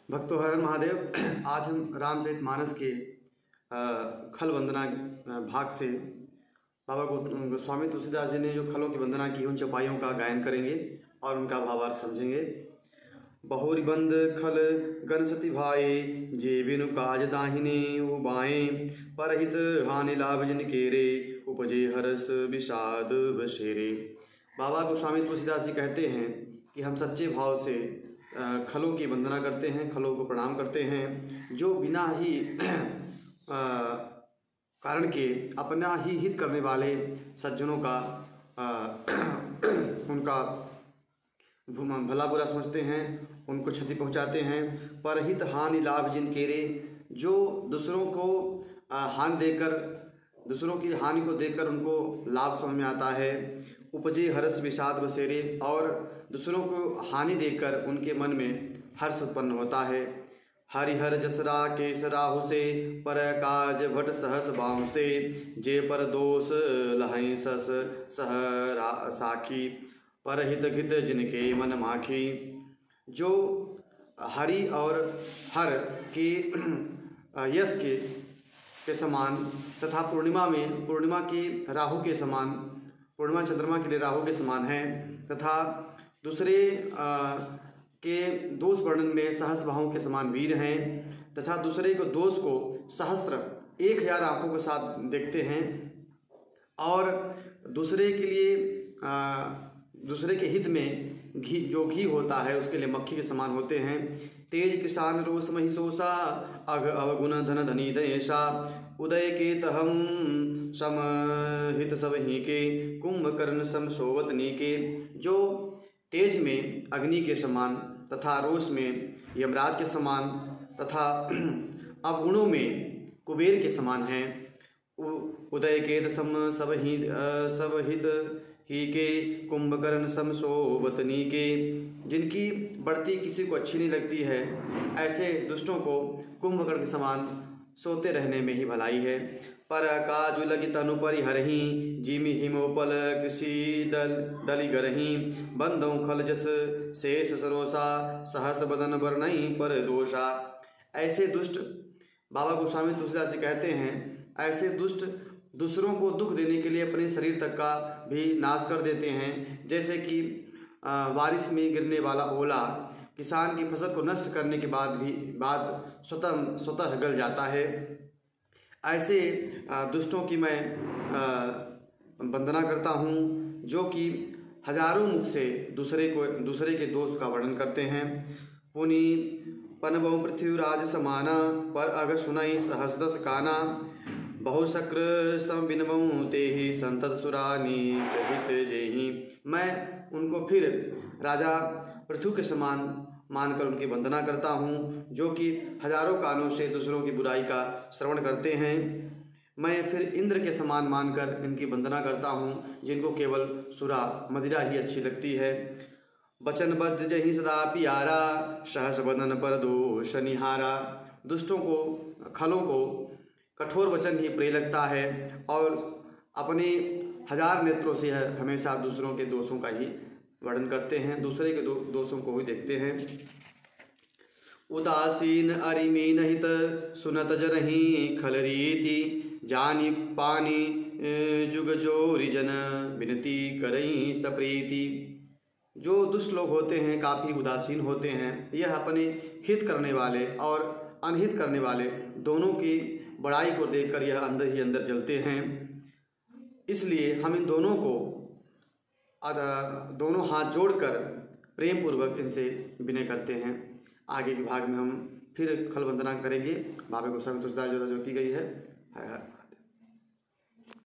भक्तों हर हर महादेव। आज हम रामचरितमानस के खल वंदना भाग से बाबा गोस्वामी तुलसीदास जी ने जो खलों की वंदना की उन चौपाइयों का गायन करेंगे और उनका भावार्थ समझेंगे। बहुरी बंद खल गणसती भाए जे बिनु काज दाहिने उबाए परहित हानि लाभ जिन केरे उपजे हरस विषाद बसेरे। बाबा गोस्वामी तुलसीदास जी कहते हैं कि हम सच्चे भाव से खलों की वंदना करते हैं, खलों को प्रणाम करते हैं जो बिना ही कारण के अपना ही हित करने वाले सज्जनों का उनका भला बुरा समझते हैं, उनको क्षति पहुंचाते हैं। परहित हानि लाभ जिन केरे, जो दूसरों को हानि देकर, दूसरों की हानि को देखकर उनको लाभ समझ में आता है। उपजे हर्ष विषाद बसेरे, और दूसरों को हानि देकर उनके मन में हर्ष उत्पन्न होता है। हरिहर जसरा केसराहु से पर काज भट सहस बाहु से जे पर दोष लहई सस सह साखी परहित घित जिनके मन माखी। जो हरि और हर के यश के समान तथा पूर्णिमा के राहु के समान, पूर्णिमा चंद्रमा के लिए राहु के समान है, तथा दूसरे के दोष वर्णन में सहस बाहों के समान वीर हैं, तथा दूसरे को दोष को सहस्त्र 1000 आंखों के साथ देखते हैं, और दूसरे के लिए दूसरे के हित में घी होता है उसके लिए मक्खी के समान होते हैं। तेज किसान रोष महिषोषा अघ अवगुण धन धनी दयेशा उदय के तहम सम हित सब ही के कुंभकर्ण सम सोवत नीके। जो तेज में अग्नि के समान तथा रोष में यमराज के समान तथा अवगुणों में कुबेर के समान हैं। उदय के दसम सब हित ही के कुंभकर्ण सम सोवतनी के। जिनकी बढ़ती किसी को अच्छी नहीं लगती है, ऐसे दुष्टों को कुंभकर्ण के समान सोते रहने में ही भलाई है। पर काजु लगी तनु परिहरही जिमि हिमोपल कृषि दलि गरही बंदों खल जस शेष सरोसा सहस बदन वर्णई पर दोषा। ऐसे दुष्ट, बाबा गोस्वामी तुलसीदास जी कहते हैं, ऐसे दुष्ट दूसरों को दुख देने के लिए अपने शरीर तक का भी नाश कर देते हैं। जैसे कि बारिश में गिरने वाला ओला किसान की फसल को नष्ट करने के बाद स्वतः गल जाता है। ऐसे दुष्टों की मैं वंदना करता हूँ जो कि हजारों मुख से दूसरे के दोष का वर्णन करते हैं। पुनि पनबहु पृथ्वीराज समाना पर अग सुनई सहस्रदस काना बहुशक्र सम बिनबहु तेहि संतत सुरानी प्रहित जेहि। मैं उनको फिर राजा पृथ्वी के समान मानकर उनकी वंदना करता हूँ जो कि हजारों कानों से दूसरों की बुराई का श्रवण करते हैं। मैं फिर इंद्र के समान मानकर इनकी वंदना करता हूँ जिनको केवल सुरा मदिरा ही अच्छी लगती है। बचन बज्र जहि सदा प्यारा सहस बदन पर दोष निहारा। दुष्टों को, खलों को कठोर वचन ही प्रिय लगता है और अपने 1000 नेत्रों से हमेशा दूसरों के दोषों का ही वर्णन करते हैं, दूसरे के दोषों को ही देखते हैं। उदासीन अरिमीन हित सुनत जरही खल रीति जानी पानी जुग जोरी जन विनती करई सप्रीति। जो दुष्ट लोग होते हैं काफ़ी उदासीन होते हैं, यह अपने हित करने वाले और अनहित करने वाले दोनों की बड़ाई को देखकर यह अंदर ही अंदर जलते हैं। इसलिए हम इन दोनों को दोनों हाथ जोड़कर प्रेम पूर्वक इनसे विनय करते हैं। आगे के भाग में हम फिर खल वंदना करेंगे बाबा गोस्वामी तुलसीदास जो की गई है।